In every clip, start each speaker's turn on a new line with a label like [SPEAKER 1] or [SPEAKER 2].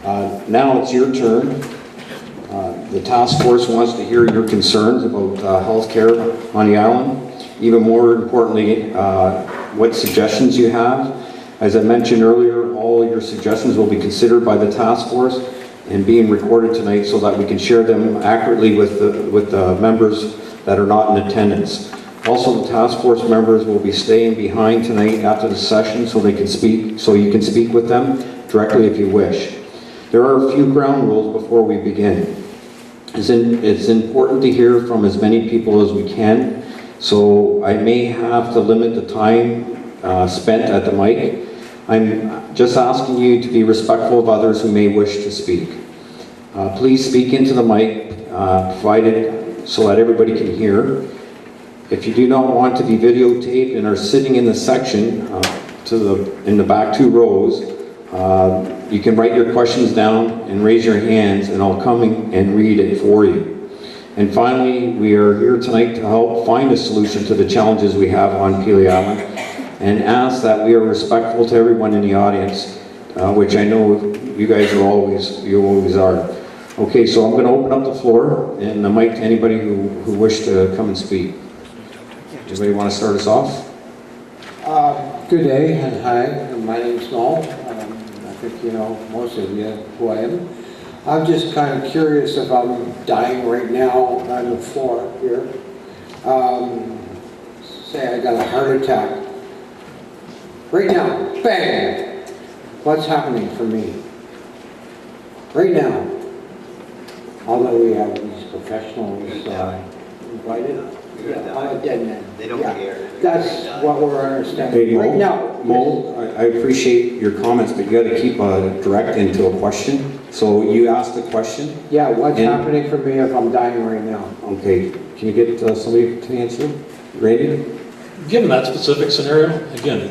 [SPEAKER 1] Now it's your turn. The task force wants to hear your concerns about health care on the island. Even more importantly, what suggestions you have. As I mentioned earlier, all your suggestions will be considered by the task force and being recorded tonight so that we can share them accurately with the members that are not in attendance. Also, the task force members will be staying behind tonight after the session so they can speak, so you can speak with them directly if you wish. There are a few ground rules before we begin. It's important to hear from as many people as we can, so I may have to limit the time spent at the mic. I'm just asking you to be respectful of others who may wish to speak. Please speak into the mic, provided so that everybody can hear. If you do not want to be videotaped and are sitting in the section in the back 2 rows, you can write your questions down and raise your hands, and I'll come and read it for you. And finally, we are here tonight to help find a solution to the challenges we have on Pelee Island, and ask that we are respectful to everyone in the audience, which I know you guys are always are. Okay, so I'm going to open up the floor and the mic to anybody who wish to come and speak. Anybody want to start us off?
[SPEAKER 2] Good day and hi, my name's Noel. I think you know most of you who I am. I'm just kind of curious if I'm dying right now on the floor here. Say I got a heart attack. Right now, bang! What's happening for me? Right now. Although we have these professionals invited. Yeah, I'm a dead man.
[SPEAKER 3] They don't care.
[SPEAKER 2] That's what we're understanding.
[SPEAKER 1] Hey, Mo,
[SPEAKER 2] right now.
[SPEAKER 1] Mo, I appreciate your comments, but you got to keep direct into a question. So you asked a question.
[SPEAKER 2] Yeah, what's happening for me if I'm dying right now?
[SPEAKER 1] Okay, can you get somebody to answer? Randy?
[SPEAKER 4] Given that specific scenario, again,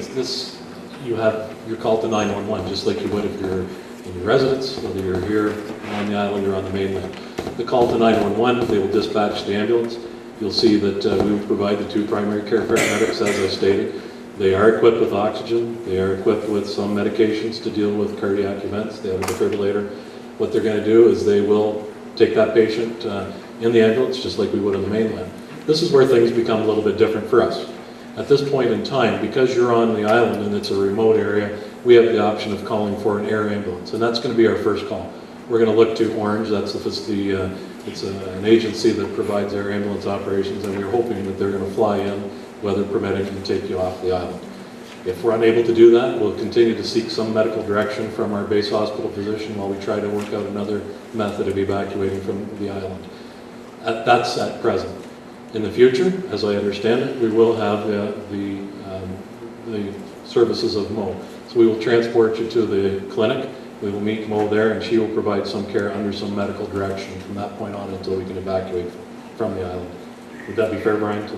[SPEAKER 4] you're called to 911 just like you would if you're in your residence, whether you're here on the island or on the mainland. The call to 911, they will dispatch the ambulance. You'll see that we will provide the 2 primary care paramedics, as I stated. They are equipped with oxygen. They are equipped with some medications to deal with cardiac events. They have a defibrillator. What they're going to do is they will take that patient in the ambulance, just like we would on the mainland. This is where things become a little bit different for us. At this point in time, because you're on the island and it's a remote area, we have the option of calling for an air ambulance, and that's going to be our first call. We're going to look to Orange. It's an agency that provides air ambulance operations, and we're hoping that they're going to fly in, weather permitting, and take you off the island. If we're unable to do that, we'll continue to seek some medical direction from our base hospital physician while we try to work out another method of evacuating from the island. That's at present. In the future, as I understand it, we will have the services of Mo. So we will transport you to the clinic. We will meet Mo there, and she will provide some care under some medical direction from that point on until we can evacuate from the island. Would that be fair, Brian?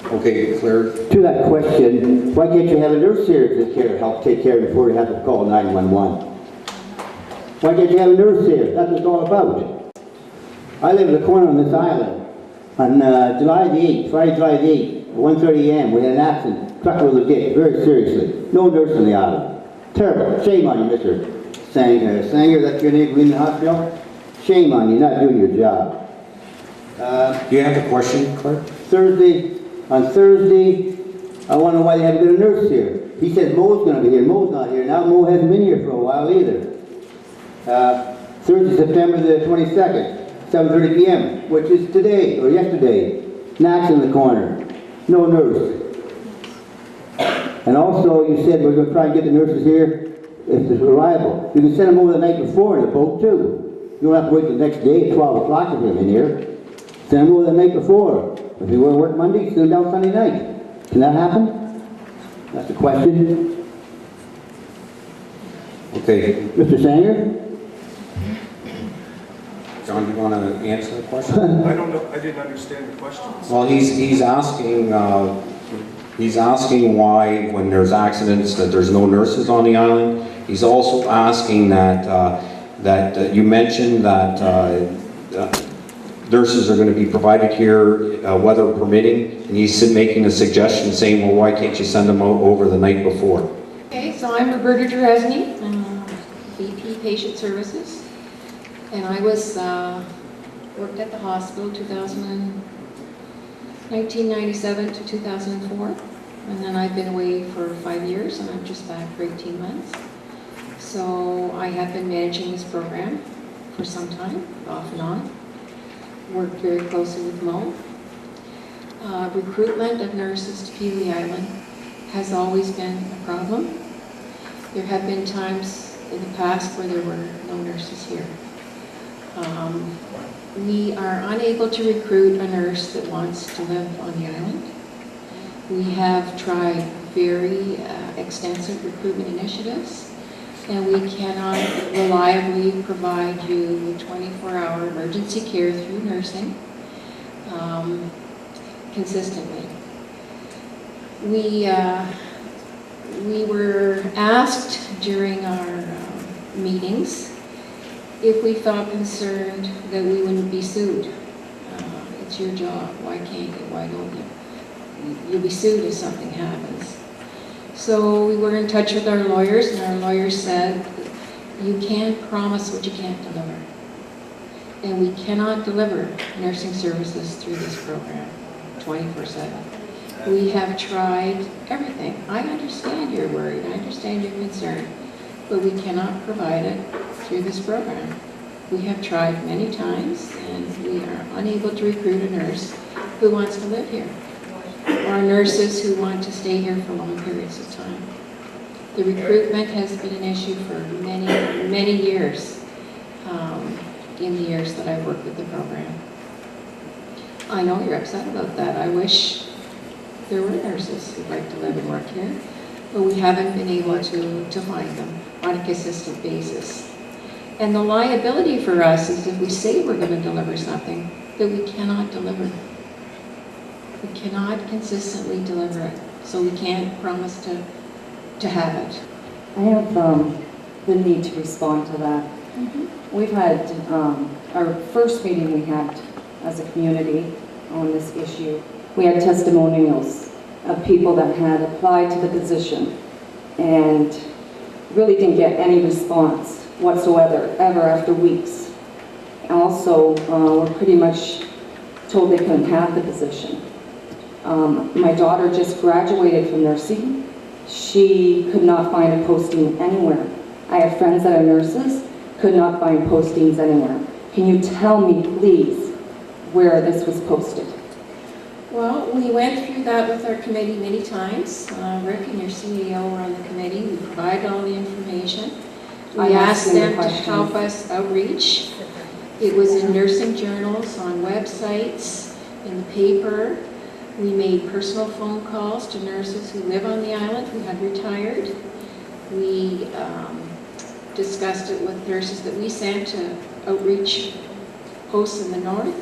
[SPEAKER 1] Okay, Claire.
[SPEAKER 5] To that question, why can't you have a nurse here to help take care before you have to call 911? Why can't you have a nurse here? That's what it's all about. I live in the corner on this island. On July the 8th, Friday, July the 8th, 1:30 a.m., we had an accident. Truck was hit very seriously. No nurse on the island. Terrible. Shame on you, Mr. Sanger, that's your name in the hospital? Shame on you, not doing your job.
[SPEAKER 1] Do you have a question, Claire?
[SPEAKER 5] On Thursday, I wonder why they haven't got a nurse here. He said Mo's going to be here. Mo's not here now. Mo hasn't been here for a while either. Thursday, September the 22nd, 7:30 p.m., which is today or yesterday. Knocks in the corner. No nurse. And also, you said we're going to try and get the nurses here if it's reliable. You can send them over the night before in the boat too. You don't have to wait the next day at 12 o'clock to get them in here. Send them over the night before. If you want to work Monday, send them down Sunday night. Can that happen? That's the question.
[SPEAKER 1] Okay.
[SPEAKER 5] Mr. Sanger?
[SPEAKER 1] John, do you want to answer the question?
[SPEAKER 6] I don't know. I didn't understand the question.
[SPEAKER 1] Well, he's asking why, when there's accidents, that there's no nurses on the island. He's also asking that you mentioned that nurses are going to be provided here, weather permitting, and he's making a suggestion saying, well, why can't you send them out over the night before?
[SPEAKER 7] Okay, so I'm Roberta Dresny, VP Patient Services.
[SPEAKER 3] And I was, worked at the hospital 1997 to 2004. And then I've been away for 5 years, and I'm just back for 18 months. So I have been managing this program for some time, off and on. Worked very closely with Mo. Recruitment of nurses to Pelee Island has always been a problem. There have been times in the past where there were no nurses here. We are unable to recruit a nurse that wants to live on the island. We have tried very extensive recruitment initiatives, and we cannot reliably provide you with 24-hour emergency care through nursing consistently. We were asked during our meetings if we felt concerned that we wouldn't be sued. It's your job. Why can't you? Why don't you? You'll be sued if something happens. So we were in touch with our lawyers, and our lawyers said, you can't promise what you can't deliver. And we cannot deliver nursing services through this program 24/7. We have tried everything. I understand you're worried, I understand you're concerned, but we cannot provide it through this program. We have tried many times, and we are unable to recruit a nurse who wants to live here, or nurses who want to stay here for long periods of time. The recruitment has been an issue for many, many years, in the years that I've worked with the program. I know you're upset about that. I wish there were nurses who'd like to live and work here, but we haven't been able to find them on a consistent basis. And the liability for us is if we say we're going to deliver something that we cannot deliver. We cannot consistently deliver it, so we can't promise to have it.
[SPEAKER 7] I have the need to respond to that. We've had, our first meeting we had as a community on this issue, we had testimonials of people that had applied to the position and really didn't get any response whatsoever, ever after weeks. Also, were pretty much told they couldn't have the position. My daughter just graduated from nursing. She could not find a posting anywhere. I have friends that are nurses, could not find postings anywhere. Can you tell me, please, where this was posted?
[SPEAKER 3] Well, we went through that with our committee many times. Rick and your CEO were on the committee. We provided all the information. We
[SPEAKER 7] I'm
[SPEAKER 3] asked
[SPEAKER 7] asking the
[SPEAKER 3] them to
[SPEAKER 7] questions.
[SPEAKER 3] help us outreach. It was in nursing journals, on websites, in the paper. We made personal phone calls to nurses who live on the island who had retired. We discussed it with nurses that we sent to outreach posts in the north.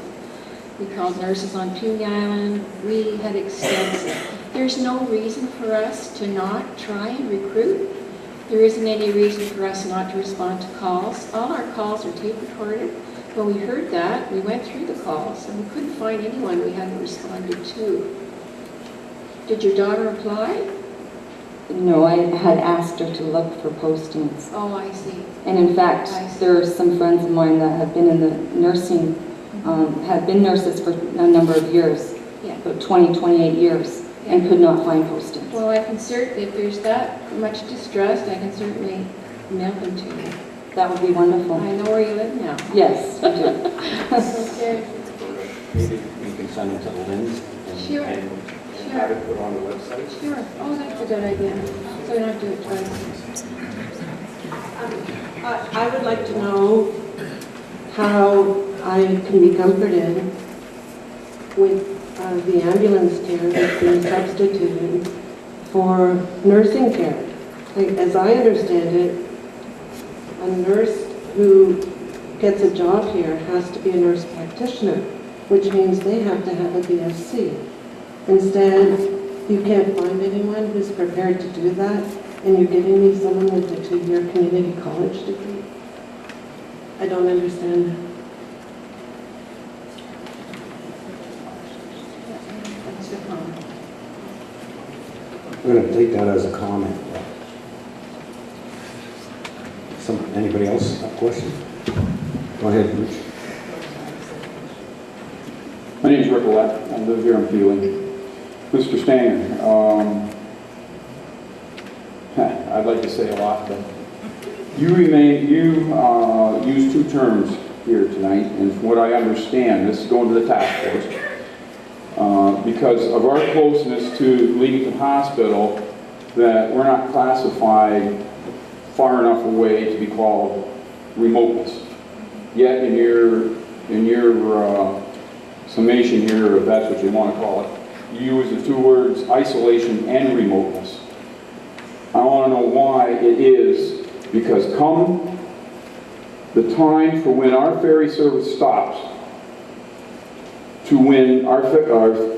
[SPEAKER 3] We called nurses on Pelee Island. We had extensive. There's no reason for us to not try and recruit. There isn't any reason for us not to respond to calls. All our calls are tape recorded. When we heard that, we went through the calls, and we couldn't find anyone we hadn't responded to. Did your daughter apply?
[SPEAKER 7] No, I had asked her to look for postings.
[SPEAKER 3] Oh, I see.
[SPEAKER 7] And in fact,
[SPEAKER 3] I see.
[SPEAKER 7] there are some friends of mine that have been in the nursing, have been nurses for a number of years,
[SPEAKER 3] Yeah.
[SPEAKER 7] about 20, 28 years, and could not find postings.
[SPEAKER 3] Well, I can certainly, if there's that much distrust, I can certainly mail them to you.
[SPEAKER 7] That would be wonderful.
[SPEAKER 3] I know where you live now.
[SPEAKER 7] Yes, I do.
[SPEAKER 3] Okay.
[SPEAKER 1] Maybe we can send it to Lynn's
[SPEAKER 3] Sure.
[SPEAKER 1] and
[SPEAKER 3] Sure.
[SPEAKER 1] have it put on the website.
[SPEAKER 3] Sure. Oh, that's a good idea. So we don't have to do it twice.
[SPEAKER 8] I would like to know how I can be comforted with the ambulance care that's being substituted for nursing care. Like, as I understand it, a nurse who gets a job here has to be a nurse practitioner, which means they have to have a BSc. Instead, you can't find anyone who's prepared to do that, and you're giving me someone with a 2-year community college degree. I don't understand that.
[SPEAKER 3] That's your comment.
[SPEAKER 1] We're going to take that as a comment. Anybody else have a question? Go ahead, Rich.
[SPEAKER 9] My name is Rick Ouellette. I live here in Pelee. Mr. Stanger, I'd like to say a lot, but you use two terms here tonight, and from what I understand, this is going to the task force, because of our closeness to Leamington Hospital, that we're not classified far enough away to be called remoteness. Yet in your summation here, if that's what you want to call it, you use the two words isolation and remoteness. I want to know why it is, because come the time for when our ferry service stops to when our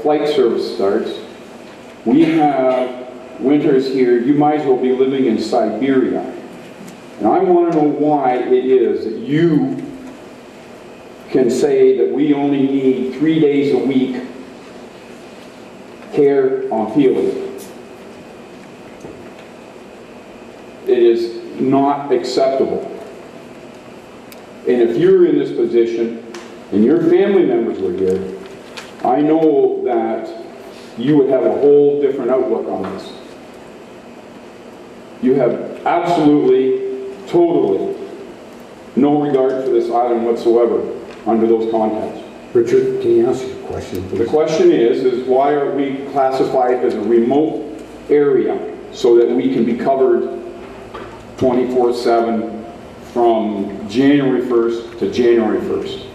[SPEAKER 9] flight service starts, we have winters here, you might as well be living in Siberia. And I want to know why it is that you can say that we only need 3 days a week care on Pelee. It is not acceptable. And if you're in this position and your family members were here, I know that you would have a whole different outlook on this. You have absolutely, totally no regard for this island whatsoever under those contexts.
[SPEAKER 1] Richard, can you ask your question, please?
[SPEAKER 9] The question is why are we classified as a remote area so that we can be covered 24/7 from January 1st to January 1st?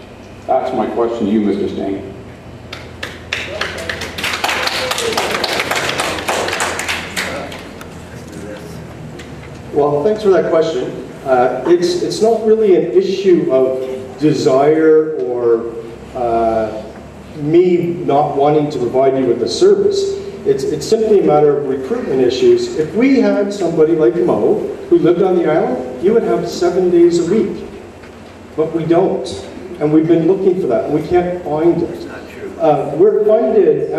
[SPEAKER 9] That's my question to you, Mr. Stanger.
[SPEAKER 6] Well, thanks for that question. It's not really an issue of desire or me not wanting to provide you with the service. It's simply a matter of recruitment issues. If we had somebody like Mo who lived on the island, you would have 7 days a week. But we don't. And we've been looking for that, and we can't find it. We're funded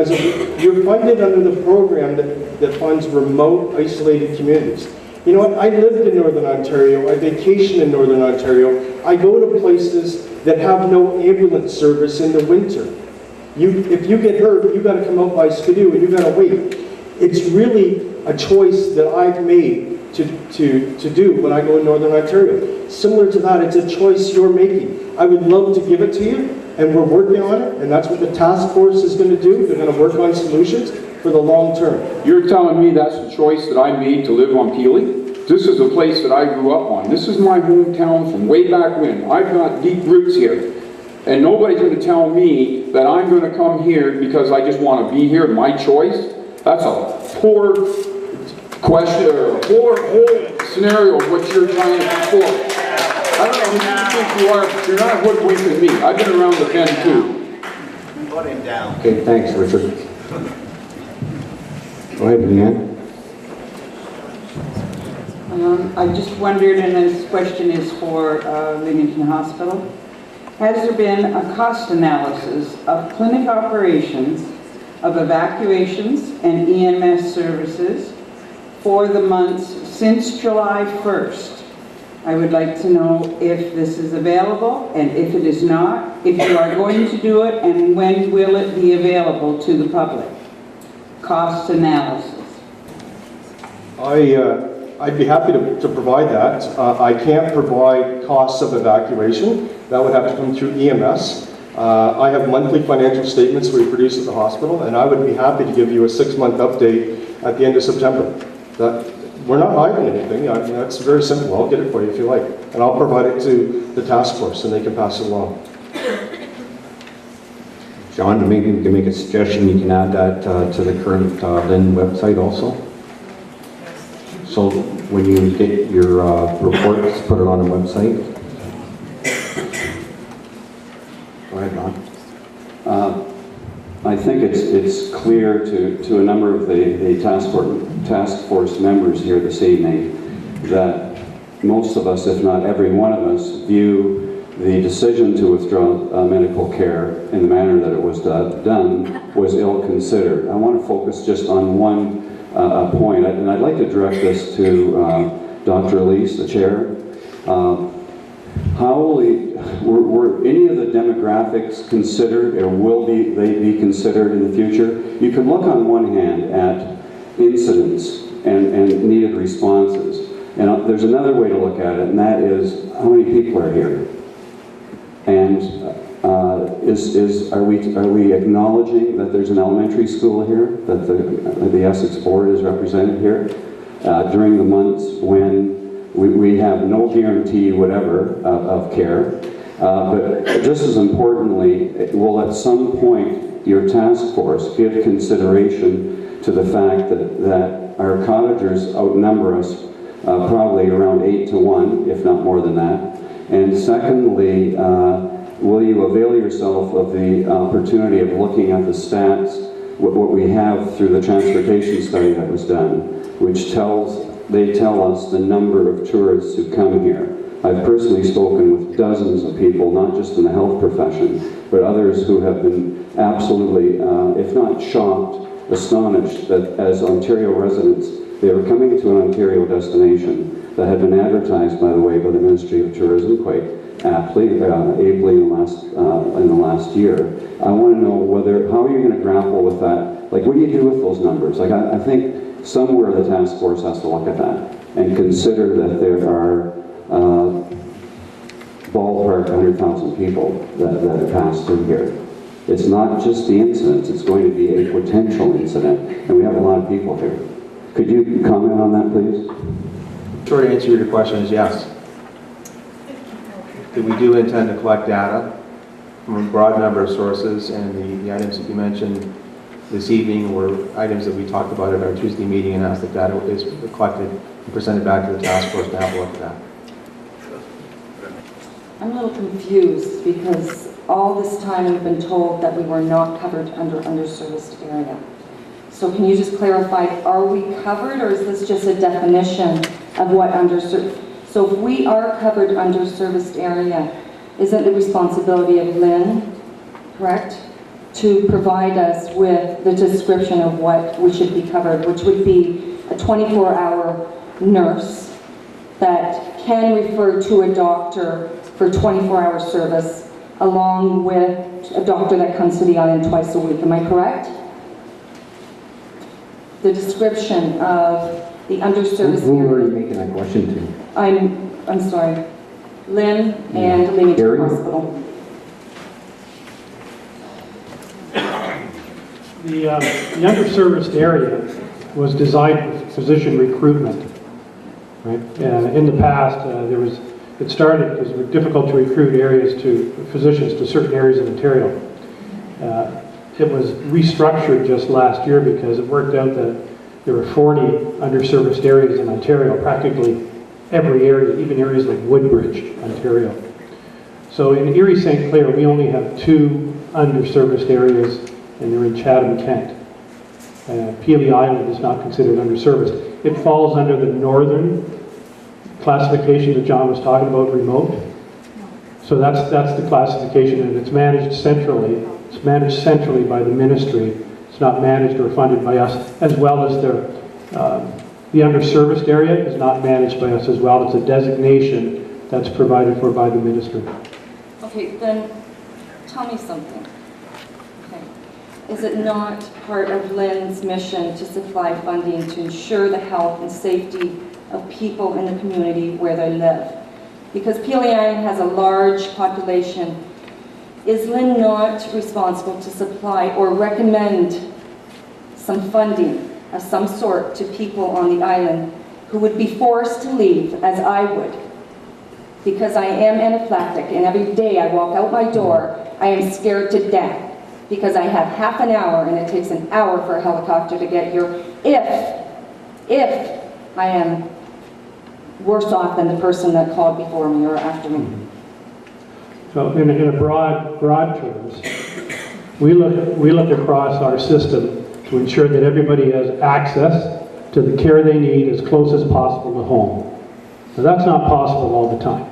[SPEAKER 6] you're funded under the program that funds remote, isolated communities. You know what? I lived in Northern Ontario. I vacation in Northern Ontario. I go to places that have no ambulance service in the winter. If you get hurt, you got to come out by Skidoo and you got to wait. It's really a choice that I've made to do when I go in Northern Ontario. Similar to that, it's a choice you're making. I would love to give it to you, and we're working on it, and that's what the task force is going to do. They're going to work on solutions for the long term.
[SPEAKER 9] You're telling me that's the choice that I made to live on Pelee? This is a place that I grew up on. This is my hometown from way back when. I've got deep roots here. And nobody's going to tell me that I'm going to come here because I just want to be here, my choice. That's a poor question, or a poor whole scenario of what you're trying to put forward. I don't know who you think you are, but you're not hoodwinking me. I've been around the bend too.
[SPEAKER 10] Put him down.
[SPEAKER 1] Okay, thanks, Richard. Go ahead, Leanne.
[SPEAKER 11] I just wondered, and this question is for Leamington Hospital. Has there been a cost analysis of clinic operations, of evacuations and EMS services for the months since July 1st? I would like to know if this is available, and if it is not, if you are going to do it, and when will it be available to the public? Cost analysis.
[SPEAKER 6] I'd be happy to provide that. I can't provide costs of evacuation. That would have to come through EMS. I have monthly financial statements we produce at the hospital, and I would be happy to give you a 6-month update at the end of September. We're not hiding anything. It's very simple. I'll get it for you if you like. And I'll provide it to the task force, and they can pass it along.
[SPEAKER 1] John, maybe we can make a suggestion. You can add that to the current Lynn website also. So when you get your reports, put it on the website. Go ahead, Don.
[SPEAKER 12] I think it's clear to a number of the task force members here this evening that most of us, if not every one of us, view the decision to withdraw medical care in the manner that it was done was ill-considered. I want to focus just on one point, and I'd like to direct this to Dr. Elise, the chair. how will were any of the demographics considered, or will they be considered in the future? You can look on one hand at incidents and needed responses. And there's another way to look at it, and that is how many people are here. And are we acknowledging that there's an elementary school here, that the Essex Board is represented here during the months when we have no guarantee whatever of care? But just as importantly, will at some point your task force give consideration to the fact that our cottagers outnumber us probably around 8 to 1, if not more than that? And secondly, will you avail yourself of the opportunity of looking at the stats, what we have through the transportation study that was done, which they tell us the number of tourists who come here. I've personally spoken with dozens of people, not just in the health profession, but others who have been absolutely, if not shocked, astonished that as Ontario residents, they were coming to an Ontario destination that had been advertised, by the way, by the Ministry of Tourism quite aptly, ably in the last year. I want to know how are you going to grapple with that? Like, what do you do with those numbers? Like, I think somewhere the task force has to look at that and consider that there are ballpark 100,000 people that have passed through here. It's not just the incidents, it's going to be a potential incident, and we have a lot of people here. Could you comment on that, please?
[SPEAKER 10] Short answer to your question is yes. That we do intend to collect data from a broad number of sources, and the items that you mentioned this evening were items that we talked about at our Tuesday meeting, and asked that data is collected and presented back to the task force to have a look at that.
[SPEAKER 7] I'm a little confused because all this time we've been told that we were not covered under underserviced area. So can you just clarify, are we covered, or is this just a definition of what underserved? So if we are covered underserviced area, isn't the responsibility of Lynn, correct, to provide us with the description of what we should be covered, which would be a 24-hour nurse that can refer to a doctor for 24-hour service, along with a doctor that comes to the island twice a week. Am I correct? The description of the underserviced
[SPEAKER 1] Who
[SPEAKER 7] area.
[SPEAKER 1] are you making that question to?
[SPEAKER 7] I'm sorry. Lynn and Leamington Hospital.
[SPEAKER 13] The underserviced area was designed for physician recruitment, right? And in the past, it started because it was difficult to recruit physicians to certain areas of Ontario. It was restructured just last year because it worked out that there were 40 underserviced areas in Ontario, practically every area, even areas like Woodbridge, Ontario. So in Erie St. Clair, we only have 2 underserviced areas, and they're in Chatham, Kent. Pelee Island is not considered underserviced. It falls under the northern classification that John was talking about, remote. So that's the classification, and it's managed centrally. It's managed centrally by the ministry. It's not managed or funded by us, as well as the underserviced area is not managed by us as well. It's a designation that's provided for by the ministry.
[SPEAKER 7] Okay, then tell me something. Okay. Is it not part of Lynn's mission to supply funding to ensure the health and safety of people in the community where they live? Because Pelee Island has a large population. Is Lynn not responsible to supply or recommend some funding of some sort to people on the island who would be forced to leave, as I would? Because I am anaphylactic, and every day I walk out my door, I am scared to death because I have half an hour and it takes an hour for a helicopter to get here if I am worse off than the person that called before me or after me.
[SPEAKER 13] So in a broad terms, we look across our system to ensure that everybody has access to the care they need as close as possible to home. Now that's not possible all the time.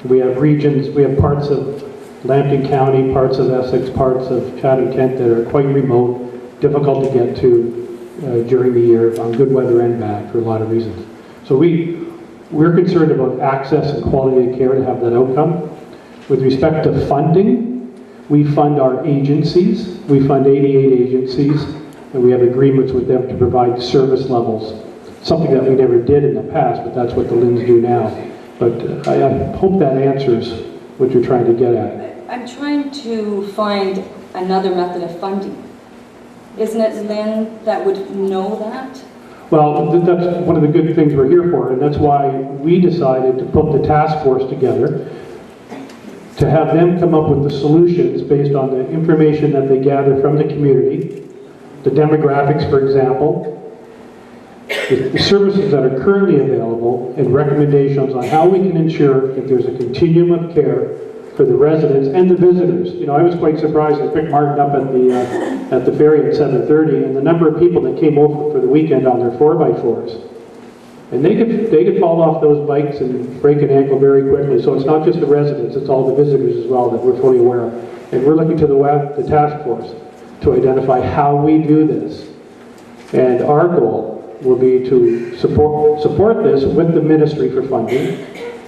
[SPEAKER 13] We have regions, we have parts of Lambton County, parts of Essex, parts of Chatham, Kent that are quite remote, difficult to get to during the year on good weather and bad for a lot of reasons. So we we're concerned about access and quality of care to have that outcome. With respect to funding, we fund our agencies. We fund 88 agencies, and we have agreements with them to provide service levels. Something that we never did in the past, but that's what the LHINs do now. But I hope that answers what you're trying to get at.
[SPEAKER 7] I'm trying to find another method of funding. Isn't it Lynn that would know that?
[SPEAKER 13] Well, that's one of the good things we're here for, and that's why we decided to put the task force together, to have them come up with the solutions based on the information that they gather from the community, the demographics, for example, the services that are currently available, and recommendations on how we can ensure that there's a continuum of care for the residents and the visitors. You know, I was quite surprised. I picked Martin up at the ferry at 7:30, and the number of people that came over for the weekend on their 4x4s. And they could fall off those bikes and break an ankle very quickly. So it's not just the residents, it's all the visitors as well that we're fully aware of. And we're looking to the task force to identify how we do this. And our goal will be to support this with the ministry for funding.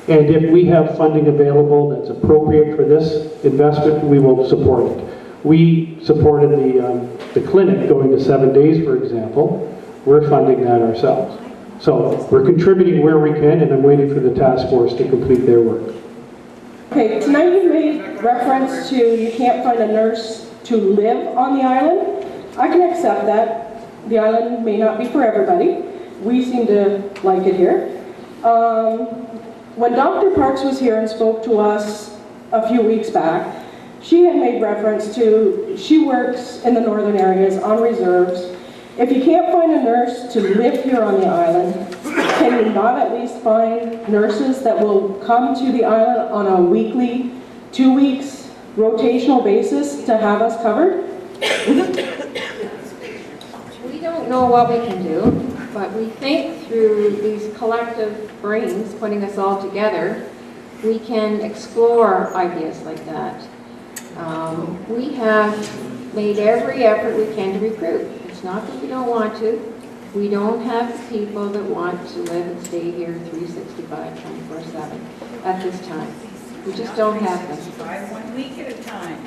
[SPEAKER 13] And if we have funding available that's appropriate for this investment, we will support it. We supported the clinic going to 7 days, for example. We're funding that ourselves. So we're contributing where we can, and I'm waiting for the task force to complete their work.
[SPEAKER 14] Okay, tonight you made reference to you can't find a nurse to live on the island. I can accept that. The island may not be for everybody. We seem to like it here. When Dr. Parks was here and spoke to us a few weeks back, she had made reference to, she works in the northern areas on reserves. If you can't find a nurse to live here on the island, can you not at least find nurses that will come to the island on a weekly, 2 weeks, rotational basis to have us covered?
[SPEAKER 3] We don't know what we can do, but we think through these collective brains, putting us all together, we can explore ideas like that. We have made every effort we can to recruit. It's not that we don't want to. We don't have people that want to live and stay here 365, 24/7 at this time. We just don't have them.
[SPEAKER 15] Try 1 week at a time.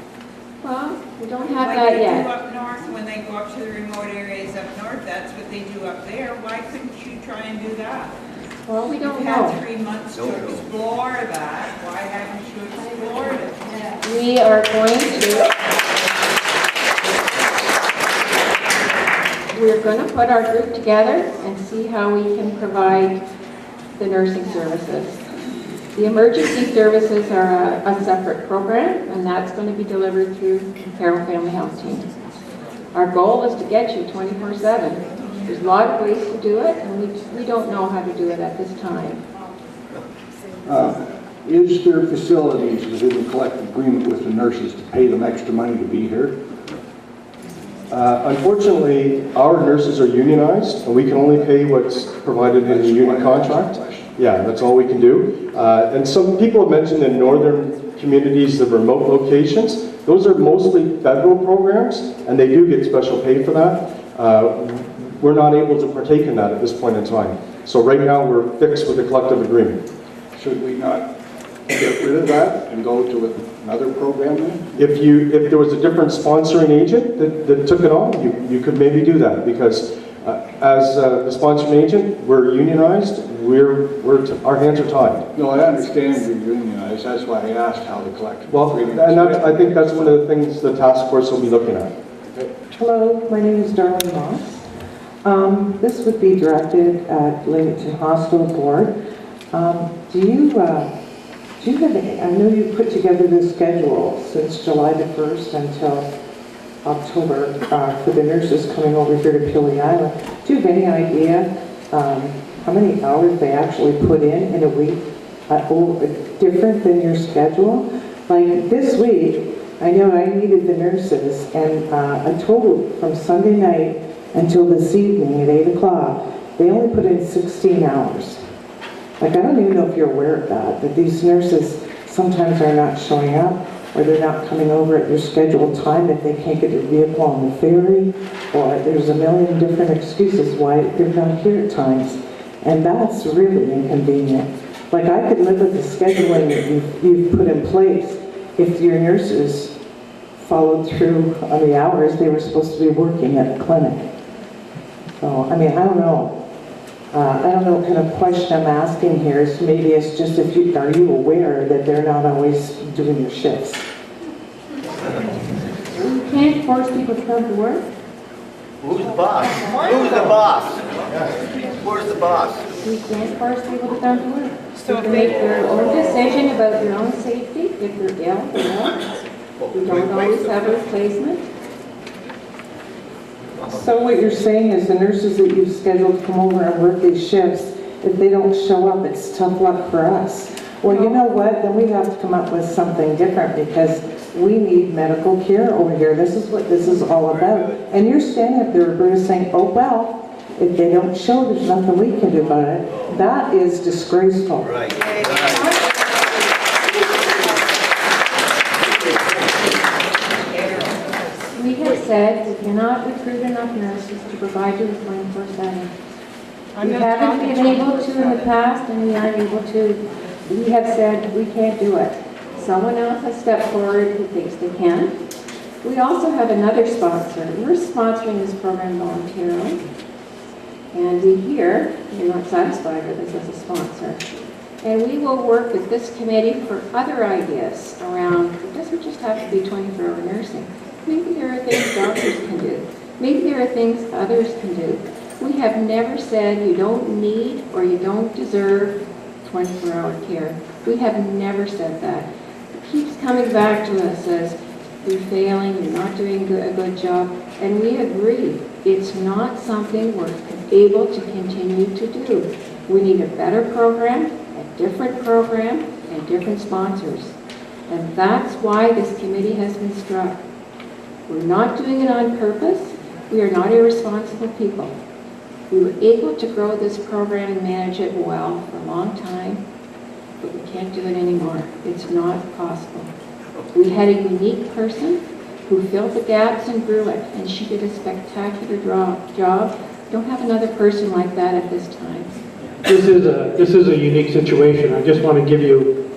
[SPEAKER 3] Well, we don't have
[SPEAKER 15] Like
[SPEAKER 3] that
[SPEAKER 15] they
[SPEAKER 3] yet.
[SPEAKER 15] do up north, when they go up to the remote areas up north, that's what they do up there. Why couldn't you try and do that?
[SPEAKER 3] Well, we don't
[SPEAKER 15] You've
[SPEAKER 3] know.
[SPEAKER 15] had 3 months to explore that. Why haven't you explored it?
[SPEAKER 3] We are going to, we're going to put our group together and see how we can provide the nursing services. The emergency services are a separate program, and that's going to be delivered through Carroll Family Health Team. Our goal is to get you 24/7. There's a lot of ways to do it, and we don't know how to do it at this time.
[SPEAKER 16] Is there facilities within the collective agreement with the nurses to pay them extra money to be here?
[SPEAKER 6] Unfortunately, our nurses are unionized, and we can only pay what's provided in the union contract. Yeah, that's all we can do. And some people have mentioned in northern communities, the remote locations. Those are mostly federal programs, and they do get special pay for that. We're not able to partake in that at this point in time. So right now, we're fixed with the collective agreement.
[SPEAKER 16] Should we not get rid of that and go to another program then?
[SPEAKER 6] If there was a different sponsoring agent that took it on, you could maybe do that, because as the sponsoring agent, we're unionized. Our hands are tied.
[SPEAKER 16] No, I understand you're unionized. That's why I asked how the collective agreement.
[SPEAKER 6] And I think that's one of the things the task force will be looking at.
[SPEAKER 17] Hello, my name is Darlene Moss. This would be directed at Leamington Hospital Board. Do you have, I know you put together this schedule since July the 1st until October for the nurses coming over here to Pelee Island. Do you have any idea how many hours they actually put in a week, different than your schedule? Like this week, I know I needed the nurses, and a total from Sunday night until this evening at 8 o'clock, they only put in 16 hours. Like, I don't even know if you're aware of that these nurses sometimes are not showing up, or they're not coming over at their scheduled time if they can't get their vehicle on the ferry, or there's a million different excuses why they're not here at times. And that's really inconvenient. Like, I could live with the scheduling that you've put in place if your nurses followed through on the hours they were supposed to be working at the clinic. So, I mean, I don't know. I don't know what kind of question I'm asking here. Is maybe it's just are you aware that they're not always doing their shifts?
[SPEAKER 3] You can't force people to come to work.
[SPEAKER 5] Who's the boss? Who's the boss? Where's the boss?
[SPEAKER 3] We can't force people to come to work. So they make their own decision about their own safety. If they're ill, they're ill. We don't always have a replacement.
[SPEAKER 17] So what you're saying is the nurses that you've scheduled to come over and work these shifts, if they don't show up, it's tough luck for us. Well, you know what? Then we have to come up with something different because we need medical care over here. This is what this is all about. And you're standing up there, Roberta, saying, oh, well, if they don't show, there's nothing we can do about it. That is disgraceful.
[SPEAKER 5] Right.
[SPEAKER 3] We have said we cannot recruit enough nurses to provide you with 24/7. We haven't been able to in the past, and we aren't able to. We have said we can't do it. Someone else has stepped forward who thinks they can. We also have another sponsor. We're sponsoring this program voluntarily. And we hear you're not satisfied with us as a sponsor. And we will work with this committee for other ideas around, it doesn't just have to be 24-hour nursing. Maybe there are things doctors can do. Maybe there are things others can do. We have never said you don't need or you don't deserve 24-hour care. We have never said that. It keeps coming back to us as you're failing, you're not doing a good job, and we agree. It's not something we're able to continue to do. We need a better program, a different program, and different sponsors. And that's why this committee has been struck. We're not doing it on purpose. We are not irresponsible people. We were able to grow this program and manage it well for a long time, but we can't do it anymore. It's not possible. We had a unique person who filled the gaps and grew it, and she did a spectacular job. Don't have another person like that at this time.
[SPEAKER 13] This is a unique situation. I just want to give you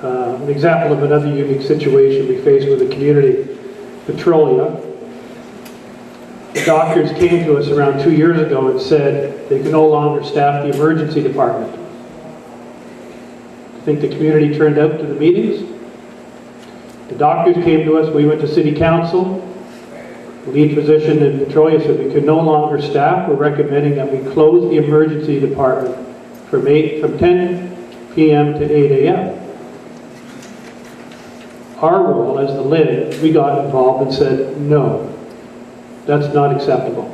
[SPEAKER 13] an example of another unique situation we faced with the community. Petrolia. The doctors came to us around 2 years ago and said they could no longer staff the emergency department. I think the community turned out to the meetings. The doctors came to us, we went to city council. The lead physician in Petrolia said we could no longer staff. We're recommending that we close the emergency department from 10 p.m. to 8 a.m. Our role as the LID, we got involved and said, no, that's not acceptable.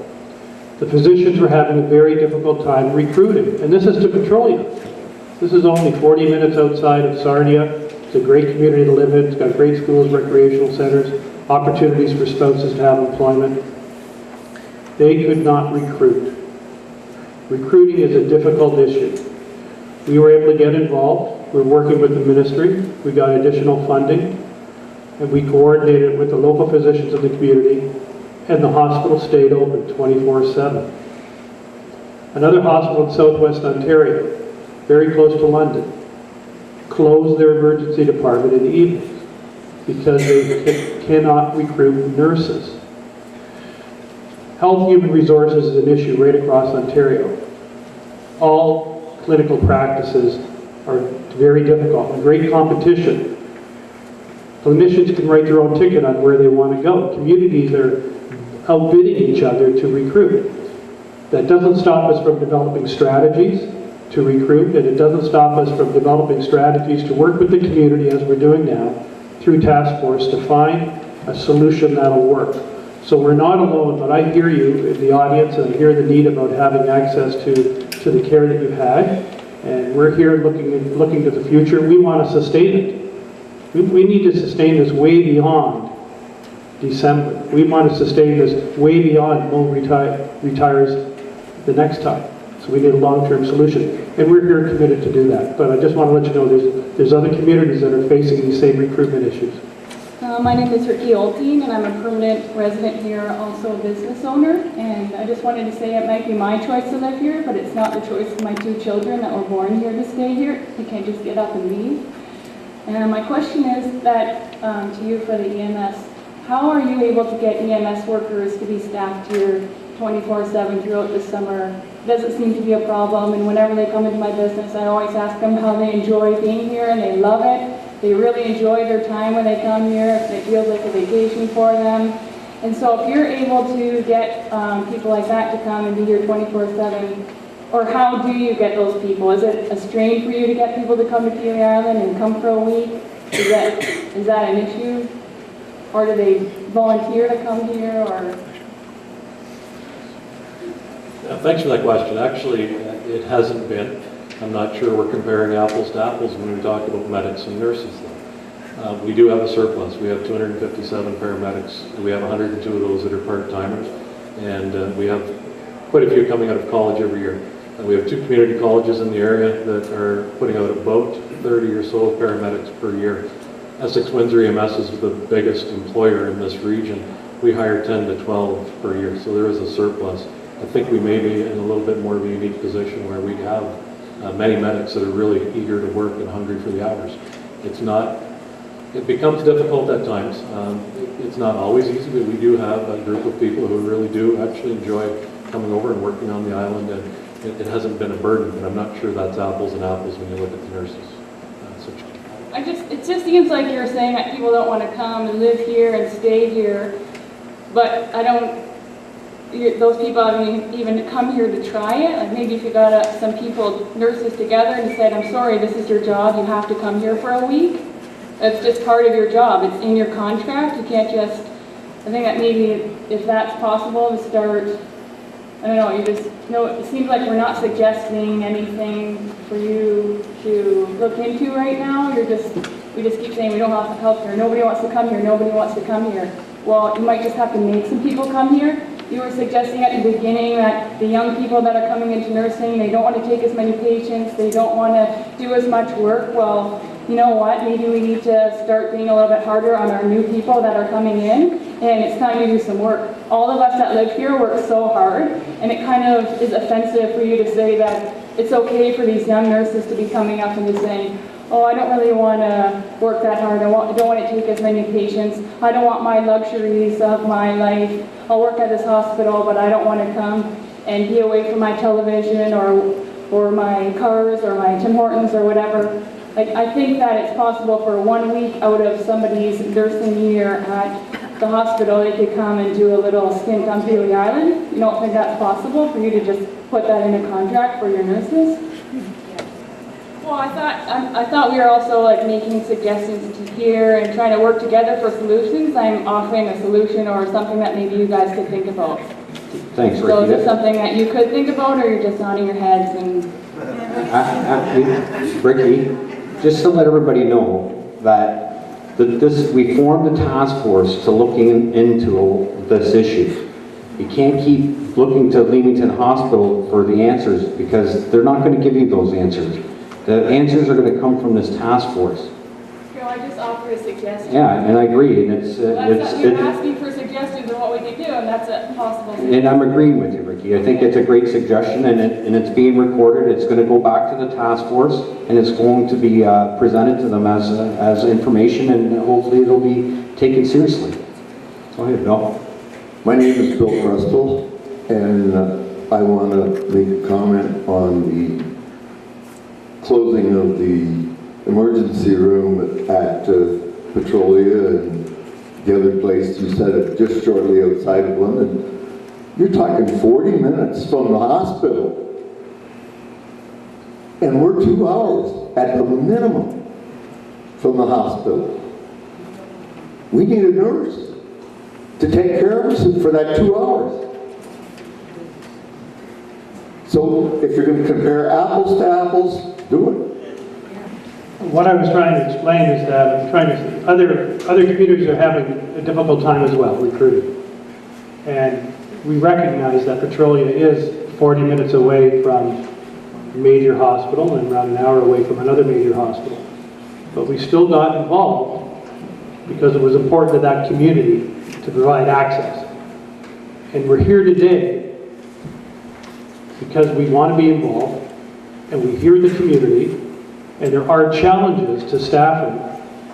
[SPEAKER 13] The physicians were having a very difficult time recruiting, and this is to Petrolia. This is only 40 minutes outside of Sarnia. It's a great community to live in. It's got great schools, recreational centers, opportunities for spouses to have employment. They could not recruit. Recruiting is a difficult issue. We were able to get involved. We're working with the ministry. We got additional funding, and we coordinated with the local physicians of the community, and the hospital stayed open 24/7. Another hospital in southwest Ontario, very close to London, closed their emergency department in the evenings because they cannot recruit nurses. Health Human Resources is an issue right across Ontario. All clinical practices are very difficult and great competition. Clinicians can write their own ticket on where they want to go. Communities are outbidding each other to recruit. That doesn't stop us from developing strategies to recruit, and it doesn't stop us from developing strategies to work with the community as we're doing now through task force to find a solution that'll work. So we're not alone, but I hear you in the audience, and I hear the need about having access to the care that you've had, and we're here looking to the future. We want to sustain it. We need to sustain this way beyond December. We want to sustain this way beyond Mo retires the next time. So we need a long-term solution. And we're here committed to do that. But I just want to let you know there's other communities that are facing these same recruitment issues.
[SPEAKER 18] My name is Ricky Olteen, and I'm a permanent resident here, also a business owner. And I just wanted to say it might be my choice to live here, but it's not the choice of my 2 children that were born here to stay here. They can't just get up and leave. And my question is that to you for the EMS, how are you able to get EMS workers to be staffed here 24/7 throughout the summer? It doesn't seem to be a problem, and whenever they come into my business, I always ask them how they enjoy being here, and they love it. They really enjoy their time when they come here. It feels like a vacation for them. And so if you're able to get people like that to come and be here 24/7, or how do you get those people? Is it a strain for you to get people to come to Pelee Island and come for a week? Is that an issue? Or do they volunteer to come here, or?
[SPEAKER 4] Thanks for that question. Actually, it hasn't been. I'm not sure we're comparing apples to apples when we talk about medics and nurses, though. We do have a surplus. We have 257 paramedics. We have 102 of those that are part-timers, and we have quite a few coming out of college every year. We have 2 community colleges in the area that are putting out about 30 or so paramedics per year. Essex Windsor EMS is the biggest employer in this region. We hire 10 to 12 per year, so there is a surplus. I think we may be in a little bit more of a unique position where we have many medics that are really eager to work and hungry for the hours. It becomes difficult at times. It's not always easy, but we do have a group of people who really do actually enjoy coming over and working on the island, and it hasn't been a burden, but I'm not sure that's apples and apples when you look at the nurses.
[SPEAKER 18] It just seems like you're saying that people don't want to come and live here and stay here, but those people haven't even come here to try it. Like maybe if you got some people, nurses together and said, I'm sorry, this is your job, you have to come here for a week. That's just part of your job. It's in your contract. You can't just, I think that maybe if that's possible to start, I don't know, it seems like we're not suggesting anything for you to look into right now. We just keep saying we don't have health care. Nobody wants to come here. Nobody wants to come here. Well, you might just have to make some people come here. You were suggesting at the beginning that the young people that are coming into nursing, they don't want to take as many patients, they don't want to do as much work. Well, you know what, maybe we need to start being a little bit harder on our new people that are coming in, and it's time to do some work. All of us that live here work so hard, and it kind of is offensive for you to say that it's okay for these young nurses to be coming up and just saying, oh, I don't really want to work that hard. I don't want to take as many patients. I don't want my luxuries of my life. I'll work at this hospital, but I don't want to come and be away from my television or my cars or my Tim Hortons or whatever. Like, I think that it's possible for 1 week out of somebody's nursing year at the hospital, they could come and do a little stint on Pelee Island. You don't think that's possible for you to just put that in a contract for your nurses? Well, I thought we were also like making suggestions to here and trying to work together for solutions. I'm offering a solution or something that maybe you guys could think about.
[SPEAKER 1] Thanks, Ricky.
[SPEAKER 18] So is it something that you could think about, or you're just nodding your heads and?
[SPEAKER 1] Ricky, just to let everybody know that we formed a task force to looking into this issue. You can't keep looking to Leamington Hospital for the answers because they're not going to give you those answers. The answers are going to come from this task force.
[SPEAKER 18] I just offer a suggestion.
[SPEAKER 1] Yeah, and I agree, and
[SPEAKER 18] You're asking for suggestions of what we can do, and that's a possible suggestion.
[SPEAKER 1] And I'm agreeing with you, Ricky. I think it's a great suggestion, and it's being recorded. It's going to go back to the task force, and it's going to be presented to them as information, and hopefully it'll be taken seriously. Go ahead, Bill.
[SPEAKER 19] My name is Bill Crustle, and I want to make a comment on the closing of the emergency room at Petrolia and the other place. You said it just shortly outside of London. You're talking 40 minutes from the hospital. And we're 2 hours at the minimum from the hospital. We need a nurse to take care of us for that 2 hours. So if you're going to compare apples to apples, do it.
[SPEAKER 13] What I was trying to explain is that other communities are having a difficult time as well recruiting. And we recognize that Petrolia is 40 minutes away from a major hospital and around an hour away from another major hospital. But we still got involved because it was important to that community to provide access. And we're here today because we want to be involved and we hear the community, and there are challenges to staffing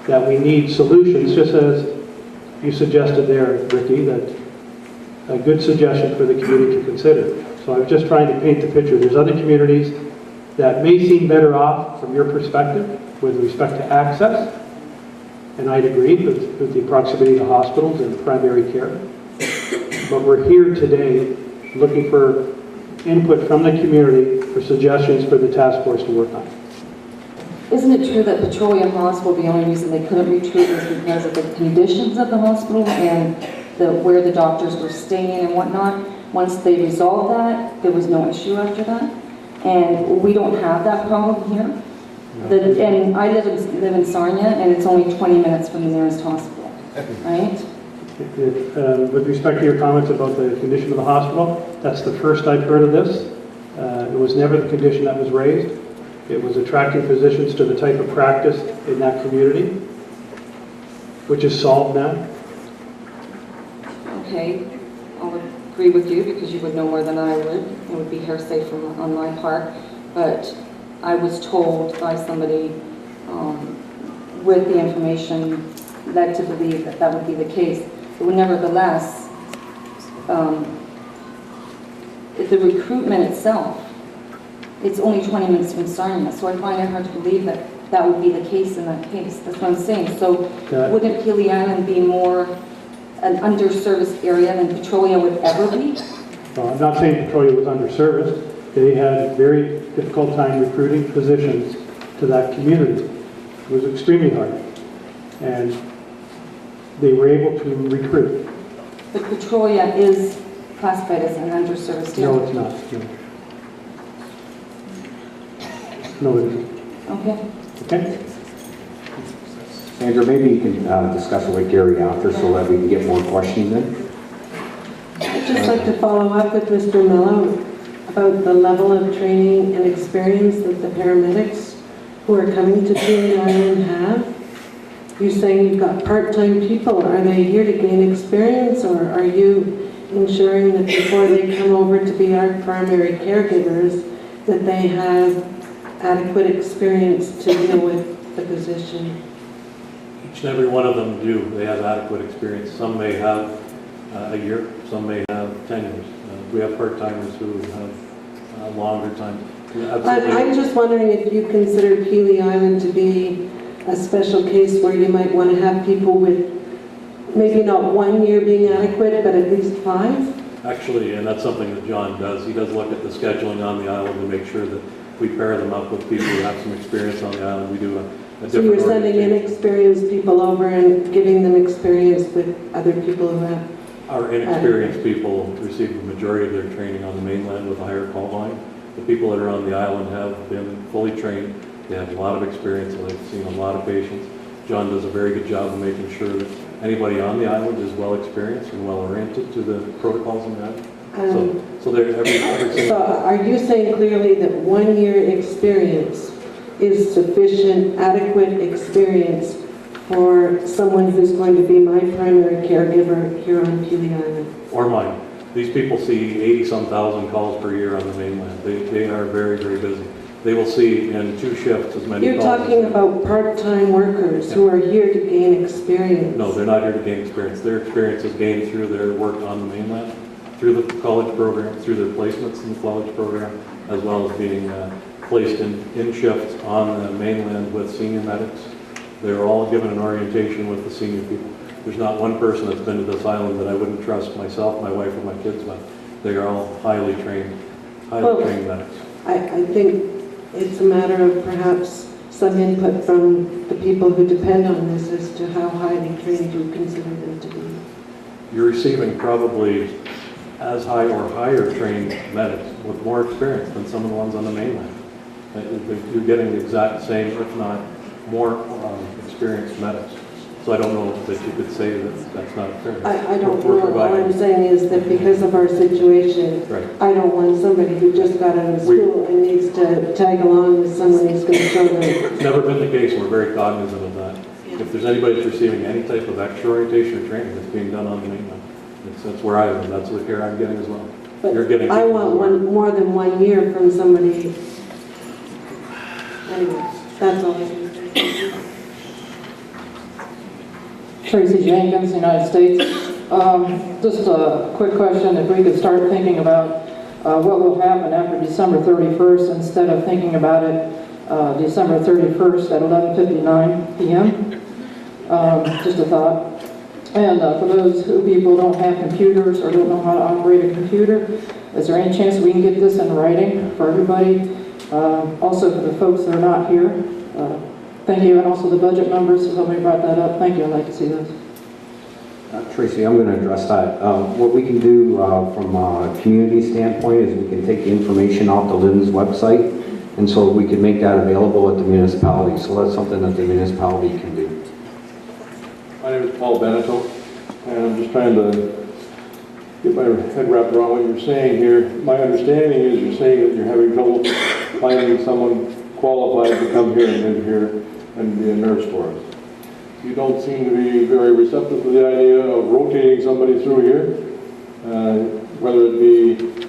[SPEAKER 13] that we need solutions, just as you suggested there, Ricky, that a good suggestion for the community to consider. So I'm just trying to paint the picture. There's other communities that may seem better off from your perspective with respect to access, and I'd agree with the proximity to hospitals and primary care. But we're here today looking for input from the community for suggestions for the task force to work on.
[SPEAKER 7] Isn't it true that Petroleum Hospital, the only reason they couldn't recruit was because of the conditions of the hospital and where the doctors were staying and whatnot? Once they resolved that, there was no issue after that. And we don't have that problem here. And I live in Sarnia, and it's only 20 minutes from the nearest hospital, right?
[SPEAKER 13] With respect to your comments about the condition of the hospital, that's the first I've heard of this. It was never the condition that was raised. It was attracting physicians to the type of practice in that community, which is solved now.
[SPEAKER 7] Okay, I'll agree with you because you would know more than I would. It would be hearsay on my part. But I was told by somebody with the information led to believe that that would be the case. But nevertheless, the recruitment itself, it's only 20 minutes from Sarnia, so I find it hard to believe that that would be the case in that case. That's what I'm saying. So wouldn't Pelee Island be more an underserviced area than Petrolia would ever be?
[SPEAKER 13] Well, I'm not saying Petrolia was underserviced. They had a very difficult time recruiting physicians to that community. It was extremely hard. And they were able to recruit.
[SPEAKER 7] But Petrolia is classified as an underserviced area.
[SPEAKER 13] No, it's not. No, it isn't.
[SPEAKER 7] Okay.
[SPEAKER 13] Okay.
[SPEAKER 2] Sandra, maybe you can discuss it with Gary after so that we can get more questions in.
[SPEAKER 8] I'd just like to follow up with Mr. Mello about the level of training and experience that the paramedics who are coming to Pelee Island have. You're saying you've got part-time people. Are they here to gain experience, or are you ensuring that before they come over to be our primary caregivers that they have adequate experience to deal with the position?
[SPEAKER 4] Each and every one of them do. They have adequate experience. Some may have a year, some may have 10 years. We have part-timers who have longer time.
[SPEAKER 8] I'm just wondering if you consider Pelee Island to be a special case where you might want to have people with maybe not 1 year being adequate, but at least 5?
[SPEAKER 4] Actually, and that's something that John does. He does look at the scheduling on the island to make sure that we pair them up with people who have some experience on the island. We do a different
[SPEAKER 8] So you're sending inexperienced people over and giving them experience with other people who have...
[SPEAKER 4] Our inexperienced people receive the majority of their training on the mainland with a higher call volume. The people that are on the island have been fully trained. They have a lot of experience, and they've seen a lot of patients. John does a very good job of making sure that anybody on the island is well experienced and well oriented to the protocols on the island. So they're every
[SPEAKER 8] So are you saying clearly that 1 year experience is sufficient, adequate experience for someone who's going to be my primary caregiver here on Pelee Island?
[SPEAKER 4] or mine. These people see 80-some thousand calls per year on the mainland. They are very, very busy. They will see in 2 shifts as many
[SPEAKER 8] You're
[SPEAKER 4] calls.
[SPEAKER 8] talking about part-time workers who are here to gain experience.
[SPEAKER 4] No, they're not here to gain experience. Their experience is gained through their work on the mainland, through the college program, through their placements in the college program, as well as being placed in shifts on the mainland with senior medics. They're all given an orientation with the senior people. There's not one person that's been to this island that I wouldn't trust myself, my wife, or my kids with. They are all highly trained medics.
[SPEAKER 8] I think it's a matter of perhaps some input from the people who depend on this as to how highly trained you consider them to be.
[SPEAKER 4] You're receiving probably as high or higher trained medics with more experience than some of the ones on the mainland. You're getting the exact same, if not more, experienced medics. So I don't know that you could say that that's not fair.
[SPEAKER 8] I don't know. All I'm saying is that because of our situation,
[SPEAKER 4] right.
[SPEAKER 8] I don't want somebody who just got out of school and needs to tag along with someone who's going to show them.
[SPEAKER 4] It's never been the case. We're very cognizant of that. if there's anybody that's receiving any type of extra orientation or training that's being done on the mainland. That's where I live, that's the care I'm getting as well. You're getting.
[SPEAKER 8] I want more than 1 year from somebody. Anyway, that's all I can say.
[SPEAKER 20] Tracy Jenkins, United States. Just a quick question, if we could start thinking about what will happen after December 31st instead of thinking about it December 31st at 11:59 p.m. Just a thought. And for those people who don't have computers or don't know how to operate a computer, is there any chance we can get this in writing for everybody? Also for the folks that are not here. Thank you, and also the budget numbers, somebody brought that up. Thank you, I'd like to see those.
[SPEAKER 1] Tracy, I'm going to address that. What we can do from a community standpoint is we can take the information off the LIN's website, and so we can make that available at the municipality. So that's something that the municipality can do.
[SPEAKER 21] My name is Paul Beneteau, and I'm just trying to get my head wrapped around what you're saying here. My understanding is you're saying that you're having trouble finding someone qualified to come here and live here and be a nurse for us. You don't seem to be very receptive to the idea of rotating somebody through here, whether it be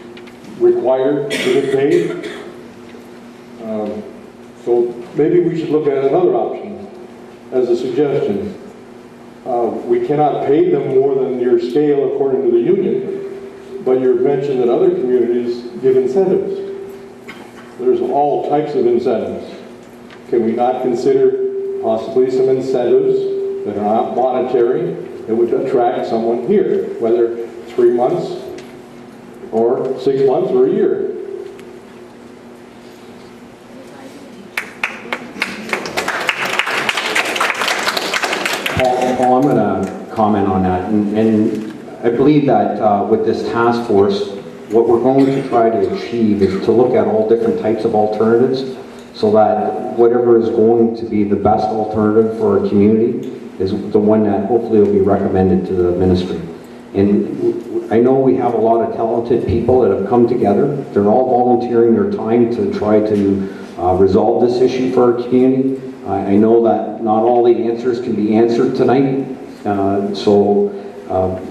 [SPEAKER 21] required to get paid. So maybe we should look at another option as a suggestion. We cannot pay them more than your scale according to the union, but you've mentioned that other communities give incentives. There's all types of incentives. Can we not consider possibly some incentives that are not monetary that would attract someone here, whether 3 months or 6 months or a year?
[SPEAKER 1] Paul, I'm going to comment on that, and I believe that with this task force, what we're going to try to achieve is to look at all different types of alternatives so that whatever is going to be the best alternative for our community is the one that hopefully will be recommended to the ministry. And I know we have a lot of talented people that have come together. They're all volunteering their time to try to resolve this issue for our community. I know that not all the answers can be answered tonight, so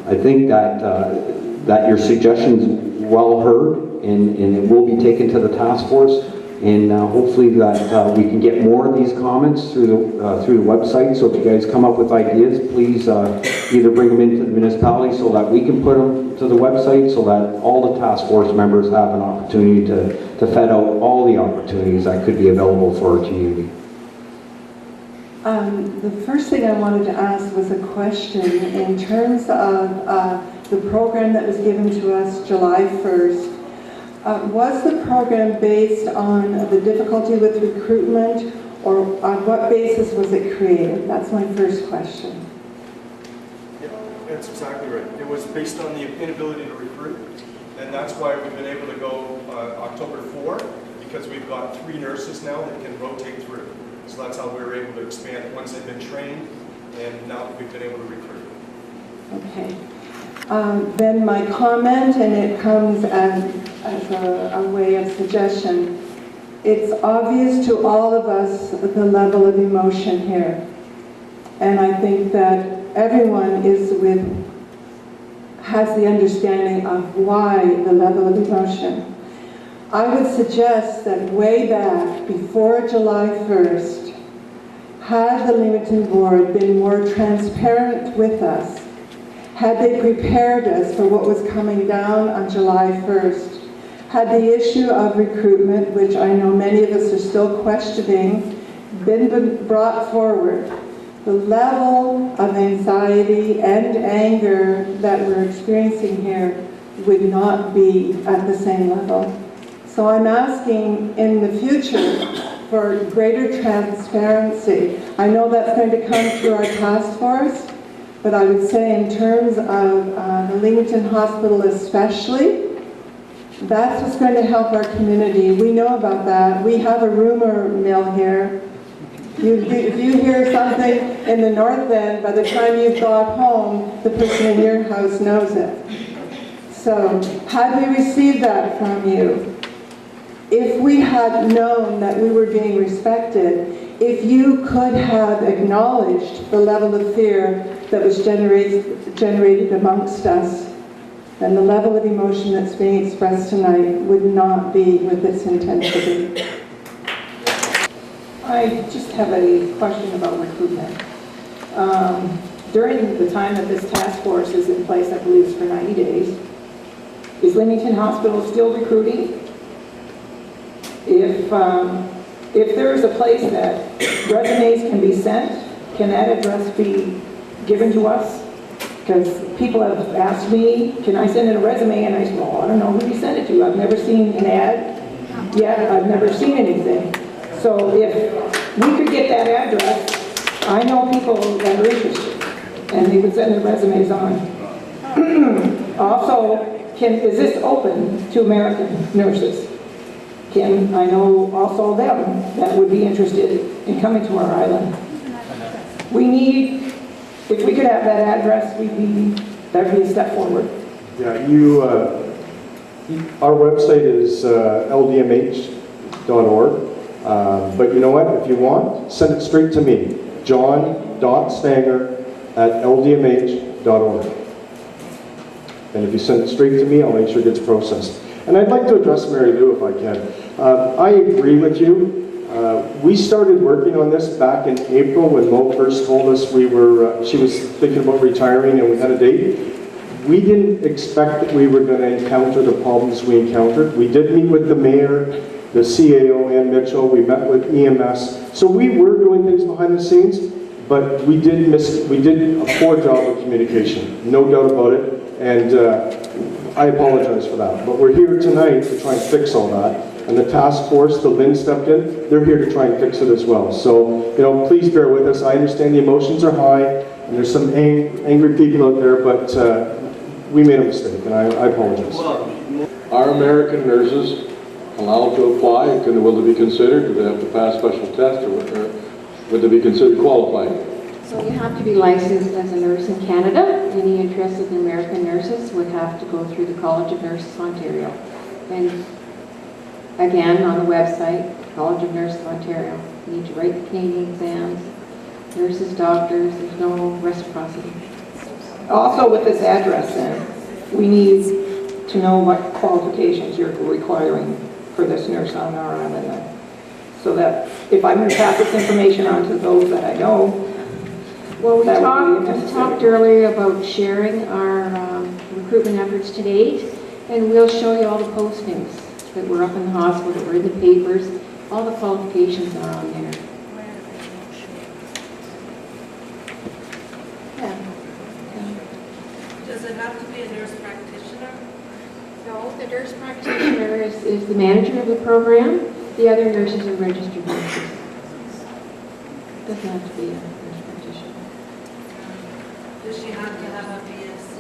[SPEAKER 1] I think that your suggestion's well heard, and it will be taken to the task force, and hopefully that we can get more of these comments through the website. So if you guys come up with ideas, please either bring them into the municipality so that we can put them to the website, so that all the task force members have an opportunity to vet out all the opportunities that could be available for our community.
[SPEAKER 17] The first thing I wanted to ask was a question in terms of the program that was given to us July 1st. Was the program based on the difficulty with recruitment, or on what basis was it created? That's my first question.
[SPEAKER 6] Yeah, that's exactly right. It was based on the inability to recruit, and that's why we've been able to go October 4, because we've got 3 nurses now that can rotate through. So that's how we were able to expand once they've been trained, and now we've been able to recruit.
[SPEAKER 17] Okay. Then my comment, and it comes as a way of suggestion. It's obvious to all of us the level of emotion here. And I think that everyone has the understanding of why the level of emotion. I would suggest that way back, before July 1st, had the Leamington Board been more transparent with us, had they prepared us for what was coming down on July 1st, had the issue of recruitment, which I know many of us are still questioning, been brought forward, the level of anxiety and anger that we're experiencing here would not be at the same level. So I'm asking in the future for greater transparency. I know that's going to come through our task force, but I would say in terms of the Leamington Hospital especially, that's what's going to help our community. We know about that. We have a rumor mill here. If you hear something in the north end, by the time you've got home, the person in your house knows it. So, had we received that from you, if we had known that we were being respected, if you could have acknowledged the level of fear that was generated amongst us, then the level of emotion that's being expressed tonight would not be with its intensity.
[SPEAKER 9] I just have a question about recruitment. During the time that this task force is in place, I believe it's for 90 days, is Leamington Hospital still recruiting? If there is a place that resumes can be sent, can that address be given to us? Because people have asked me, can I send in a resume? And I said, well, I don't know who you send it to. I've never seen an ad yet. I've never seen anything. So if we could get that address, I know people that are interested, and they would send their resumes on. Also, is this open to American nurses? I know also them that would be interested in coming to our island. We need, if we could have that address, that'd be a step forward.
[SPEAKER 6] Yeah, our website is ldmh.org. But you know what? If you want, send it straight to me, john.stanger@ldmh.org. And if you send it straight to me, I'll make sure it gets processed. And I'd like to address Mary Lou if I can. I agree with you. We started working on this back in April when Mo first told us she was thinking about retiring and we had a date. We didn't expect that we were going to encounter the problems we encountered. We did meet with the mayor, the CAO, Ann Mitchell. We met with EMS. So we were doing things behind the scenes, but we did a poor job of communication, no doubt about it. And I apologize for that. But we're here tonight to try and fix all that. And the task force, the Lynn stepped in, they're here to try and fix it as well. So, please bear with us. I understand the emotions are high, and there's some angry people out there, but we made a mistake, and I apologize.
[SPEAKER 21] Are American nurses allowed to apply? Can they will they be considered? Do they have to pass special tests, or would they be considered qualified?
[SPEAKER 3] So you have to be licensed as a nurse in Canada. Any interested in American nurses would have to go through the College of Nurses Ontario. And again, on the website, College of Nurses Ontario, you need to write the Canadian exams. Nurses, doctors, there's no reciprocity.
[SPEAKER 9] Also with this address then, we need to know what qualifications you're requiring for this nurse on our island then. So that if I'm going to pass this information on to those that I know,
[SPEAKER 3] well, we talked earlier about sharing our recruitment efforts to date, and we'll show you all the postings that were up in the hospital, that were in the papers. All the qualifications are on there. Yeah.
[SPEAKER 15] Does it have to be a nurse practitioner?
[SPEAKER 3] No, the nurse practitioner is the manager of the program. The other nurses are registered nurses. Doesn't have to be a nurse practitioner.
[SPEAKER 15] Does she have to have a BSc?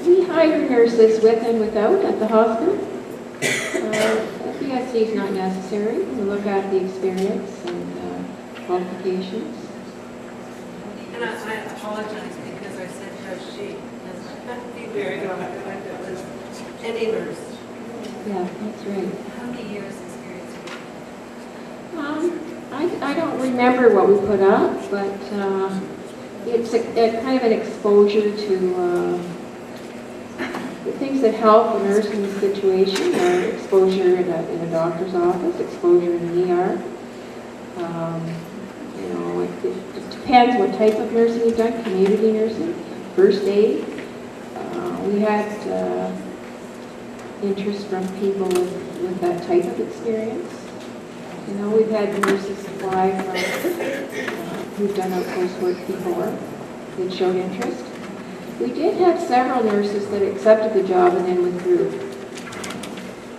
[SPEAKER 3] We hire nurses with and without at the hospital. BSc is not necessary. We look at the experience and qualifications.
[SPEAKER 15] And I apologize because I said her she. Be very good. It was any nurse.
[SPEAKER 3] Yeah, that's right.
[SPEAKER 15] How many years experience do you have?
[SPEAKER 3] I don't remember what we put up, but it's a kind of an exposure to the things that help a nurse in this situation, or exposure in a doctor's office, exposure in the ER. It depends what type of nursing you've done, community nursing, first aid. We had interest from people with that type of experience. We've had nurses apply from who've done outpost work before that showed interest. We did have several nurses that accepted the job and then withdrew.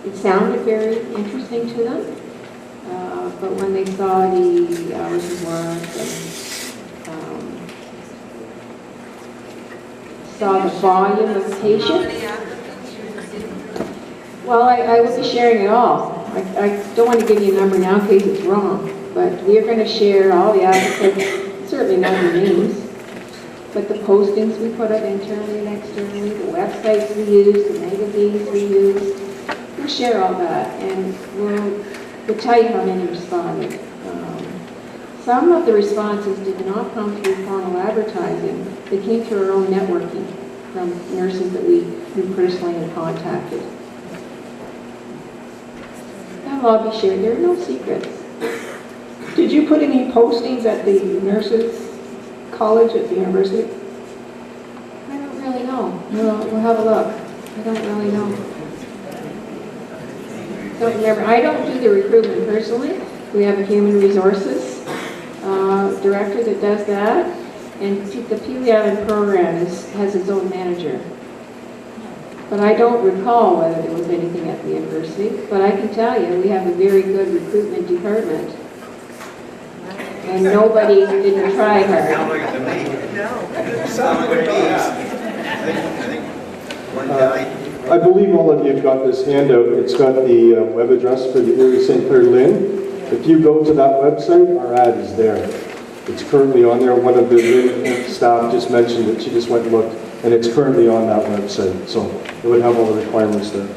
[SPEAKER 3] It sounded very interesting to them, but when they saw the hours of work and saw the volume of patients, well, I will be sharing it all. I don't want to give you a number now in case it's wrong, but we are going to share all the applicants, certainly not their names, but the postings we put up internally and externally, the websites we use, the magazines we use. We'll share all that, and we'll could tell you how many responded. Some of the responses did not come through formal advertising. They came through our own networking from nurses that we personally had contacted. That'll all be shared. There are no secrets.
[SPEAKER 9] Did you put any postings at the nurses' college at the university?
[SPEAKER 3] I don't really know. We'll have a look. I don't really know. Don't remember. I don't do the recruitment personally. We have a human resources director that does that, and the Pelee Island program has its own manager. But I don't recall whether there was anything at the university. But I can tell you, we have a very good recruitment department. And nobody didn't try hard.
[SPEAKER 6] I believe all of you have got this handout. It's got the web address for the Erie St. Clair Lynn. If you go to that website, our ad is there. It's currently on there. One of the Lynn staff just mentioned it. She just went and looked, and it's currently on that website. So it would have all the requirements there.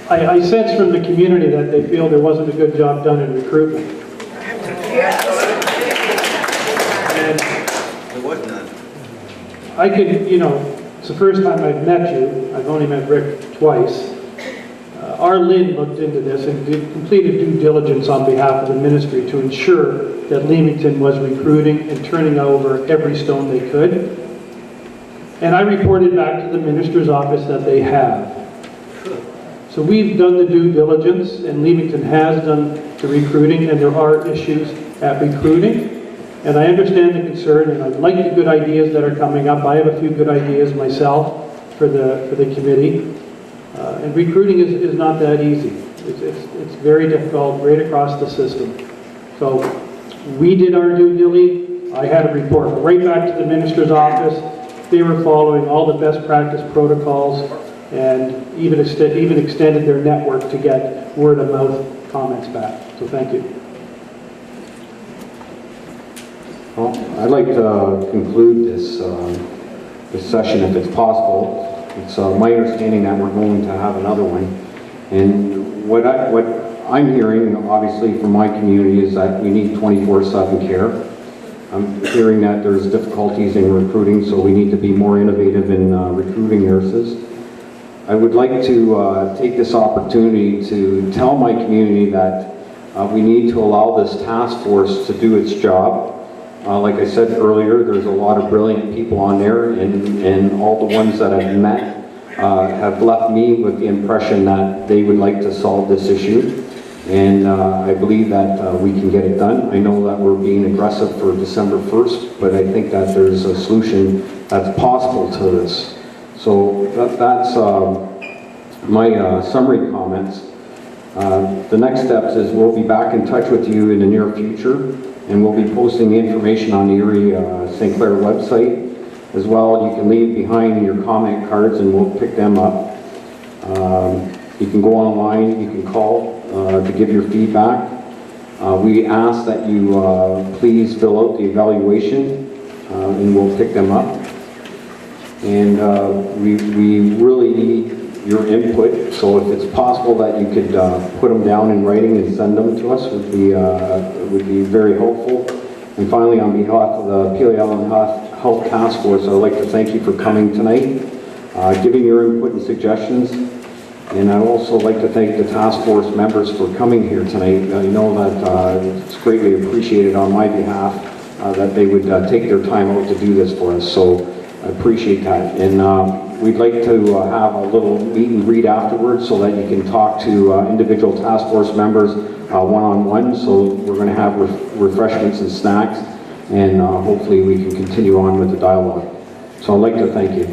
[SPEAKER 13] I sense from the community that they feel there wasn't a good job done in recruitment. And
[SPEAKER 11] There was none.
[SPEAKER 13] I could, it's the first time I've met you. I've only met Rick twice. Our Lynn looked into this and completed due diligence on behalf of the ministry to ensure that Leamington was recruiting and turning over every stone they could. And I reported back to the minister's office that they have. So we've done the due diligence, and Leamington has done the recruiting, and there are issues at recruiting. And I understand the concern, and I like the good ideas that are coming up. I have a few good ideas myself for the committee. And recruiting is not that easy. It's very difficult right across the system. So we did our due diligence. I had a report right back to the minister's office. They were following all the best practice protocols and even extended their network to get word of mouth comments back. So thank you.
[SPEAKER 1] Well, I'd like to conclude this session if it's possible. It's my understanding that we're going to have another one. And what I'm hearing, obviously, from my community is that we need 24/7 care. I'm hearing that there's difficulties in recruiting, so we need to be more innovative in recruiting nurses. I would like to take this opportunity to tell my community that we need to allow this task force to do its job. Like I said earlier, there's a lot of brilliant people on there, and all the ones that I've met have left me with the impression that they would like to solve this issue. And I believe that we can get it done. I know that we're being aggressive for December 1st, but I think that there's a solution that's possible to this. So that's my summary comments. The next steps is we'll be back in touch with you in the near future, and we'll be posting the information on the Erie St. Clair website. As well, you can leave behind your comment cards and we'll pick them up. You can go online, you can call to give your feedback. We ask that you please fill out the evaluation and we'll pick them up. And we really need your input, so if it's possible that you could put them down in writing and send them to us would be very helpful. And finally, on behalf of the Pelee Island Health Task Force, I'd like to thank you for coming tonight, giving your input and suggestions. And I'd also like to thank the task force members for coming here tonight. I know that it's greatly appreciated on my behalf that they would take their time out to do this for us. So I appreciate that. And we'd like to have a little meet and greet afterwards so that you can talk to individual task force members one-on-one. So we're going to have refreshments and snacks, and hopefully we can continue on with the dialogue. So I'd like to thank you.